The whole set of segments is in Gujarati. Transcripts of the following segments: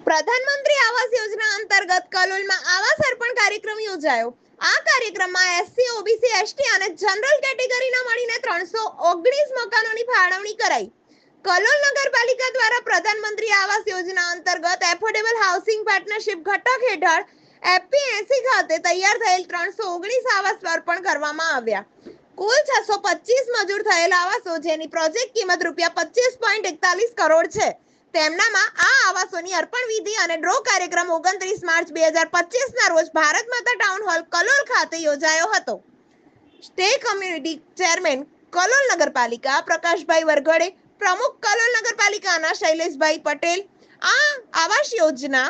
પ્રધાનમંત્રી આવાસ યોજના અંતર્ગત કલોલમાં આવાસ અર્પણ કાર્યક્રમ યોજાયો। આ કાર્યક્રમમાં એસસી, ઓબીસી, એસટી અને જનરલ કેટેગરીના મળીને 319 મકાનોની ફાળવણી કરાઈ। કલોલ નગરપાલિકા દ્વારા પ્રધાનમંત્રી આવાસ યોજના અંતર્ગત એફોર્ડેબલ હાઉસિંગ પાર્ટનરશિપ ઘટક હેઠળ એફપી80 ખાતે તૈયાર થયેલ 319 આવાસ અર્પણ કરવામાં આવ્યા। કુલ 625 મંજૂર થયેલ આવાસો, જેની પ્રોજેક્ટ કિંમત ₹25.41 કરોડ છે। તેમનામાં આ આવાસોની અર્પણ વિધિ અને ડ્રો કાર્યક્રમ 29 માર્ચ 2025ના રોજ ભારત માતા ટાઉન હોલ કલોલ ખાતે યોજાયો હતો। સ્ટે કમ્યુનિટી ચેરમેન કલોલ નગરપાલિકા પ્રકાશભાઈ વરઘડે, પ્રમુખ કલોલ નગરપાલિકાના શૈલેષભાઈ પટેલ, આ આવાસ યોજના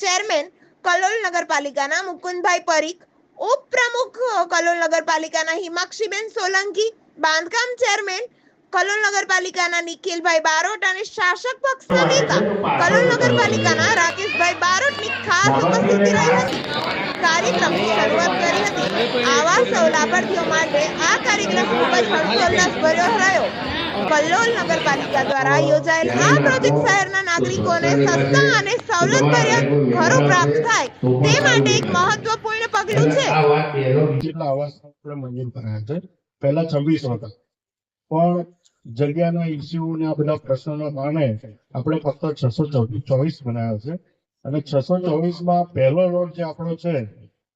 ચેરમેન કલોલ નગરપાલિકાના મુકુંદભાઈ પરીખ, ઉપપ્રમુખ કલોલ નગરપાલિકાના હિમાક્ષીબેન સોલંકી, બાંધકામ ચેરમેન કલોલ નગરપાલિકાના નિખિલભાઈ બારોટ અને શાસક પક્ષના નેતા કલોલ નગરપાલિકાના રાકેશભાઈ બારોટની ખાસ ઉપસ્થિતિ રહી હતી। કાર્યક્રમની શરૂઆત કરી હતી। આવાસ લાભાર્થીઓ માટે આ કાર્યક્રમ ખૂબ જ હર્ષોલ્લાસ ભર્યો રહ્યો। કલોલ નગરપાલિકા દ્વારા યોજાયેલ આ પ્રોજેક્ટ શહેરના નાગરિકોને સસ્તા અને સવલતભર્યા ઘરો પ્રાપ્ત થાય તે માટે એક મહત્વપૂર્ણ પગલું છે। આવાસ મંજૂર કરાયા છે, પહેલા 26 હતા, પણ જગ્યાના ઇસ્યુ ને આ બધા પ્રશ્નોના કારણે આપણે ફક્ત 624 બનાવ્યા છે અને 624માં પહેલો લોટ જે આપણો છે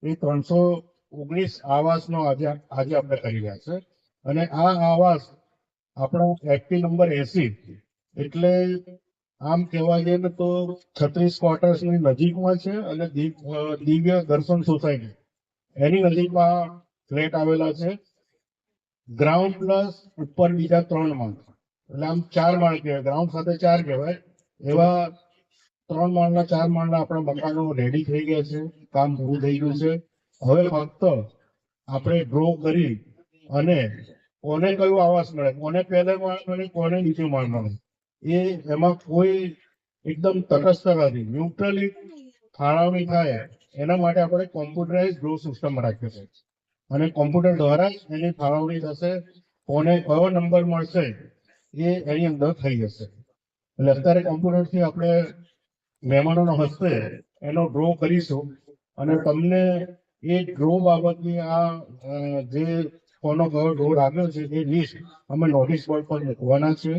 એ 319 આવાસનો આજે આપણે કરી રહ્યા છે અને આ આવાસ આપણો એક્ટિવ નંબર 80 એટલે આમ કહેવા જઈએ ને તો 36 ક્વાર્ટર્સની નજીકમાં છે અને દિવ્ય દર્શન સોસાયટી એની નજીકમાં ફ્લેટ આવેલા છે। ગ્રાઉન્ડ પ્લસ ઉપર બીજા 3 માળ, એટલે આમ 4 માળ કહેવાય, ગ્રાઉન્ડ સાથે 4 કહેવાય, એવા 3 માળના 4 માળના આપણા મકાનો રેડી થઈ ગયા છે, કામ પૂરું થઈ ગયું છે। હવે ફક્ત આપણે ડ્રો કરી અને કોને કયું આવાસ મળે, કોને પહેલે માળ મળે, કોને નીચે માળ મળે, એ એમાં કોઈ એકદમ તટસ્થ નથી, ન્યુટ્રલી ફાળવણી થાય એના માટે આપણે કોમ્પ્યુટરાઇઝ ડ્રો સિસ્ટમ રાખીએ છીએ અને કોમ્પ્યુટર દ્વારા જ એની ફાળવણી થશે। કોને કયો નંબર મળશે એ એની અંદર થઈ જશે। એટલે અત્યારે કોમ્પ્યુટરથી આપણે મહેમાનોના હસ્તે એનો ડ્રો કરીશું અને તમને એ ડ્રો બાબતની આ જે કોનો કયો ડ્રો આવ્યો છે એ લિસ્ટ અમે નોટિસ બોર્ડ પર મૂકવાના છે।